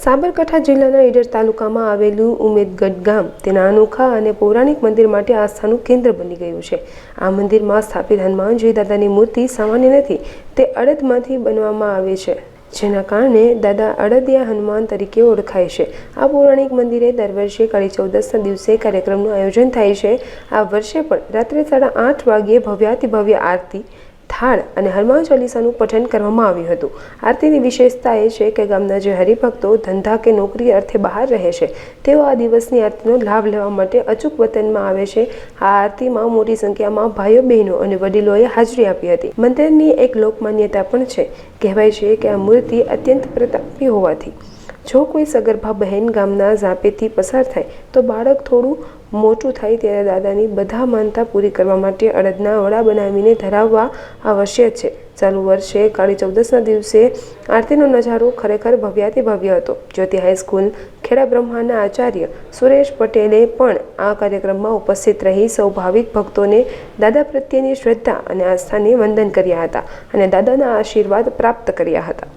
સાબરકાંઠા જિલ્લાના ઈડર તાલુકામાં આવેલું ઉમેદગઢ ગામ તેના અનોખા અને પૌરાણિક મંદિર માટે આસ્થાનું કેન્દ્ર બની ગયું છે। આ મંદિરમાં સ્થાપિત હનુમાનજી દાદાની મૂર્તિ સામાન્ય નથી, તે અડદમાંથી બનાવવામાં આવે છે, જેના કારણે દાદા અડદિયા હનુમાન તરીકે ઓળખાય છે। આ પૌરાણિક મંદિરે દર વર્ષે કાળી ચૌદસના દિવસે કાર્યક્રમનું આયોજન થાય છે। આ વર્ષે પણ રાત્રે 8:30 વાગ્યે ભવ્યાતિભવ્ય આરતી, થાળ અને હનુમાન ચાલીસાનું પઠન કરવામાં આવ્યું હતું। આરતીની વિશેષતા એ છે કે ગામના જે હરિભક્તો ધંધા કે નોકરી અર્થે બહાર રહે છે, તેઓ આ દિવસની આરતીનો લાભ લેવા માટે અચૂક વતનમાં આવે છે। આ આરતીમાં મોટી સંખ્યામાં ભાઈઓ બહેનો અને વડીલોએ હાજરી આપી હતી। મંદિરની એક લોકમાન્યતા પણ છે। કહેવાય છે કે આ મૂર્તિ અત્યંત પ્રતાપી હોવાથી જો કોઈ સગર્ભા બહેન ગામના ઝાંપેથી પસાર થાય તો બાળક થોડું મોટું થાય ત્યારે દાદાની બધા માનતા પૂરી કરવા માટે અડદના વડા બનાવીને ધરાવવા આવશ્યક છે। ચાલુ વર્ષે કાળી ચૌદસના દિવસે આરતીનો નજારો ખરેખર ભવ્યાતિભવ્ય હતો। જ્યોતિ હાઈસ્કૂલ ખેડા બ્રહ્માના આચાર્ય સુરેશ પટેલે પણ આ કાર્યક્રમમાં ઉપસ્થિત રહી સૌ ભાવિક ભક્તોને દાદા પ્રત્યેની શ્રદ્ધા અને આસ્થાને વંદન કર્યા હતા અને દાદાના આશીર્વાદ પ્રાપ્ત કર્યા હતા।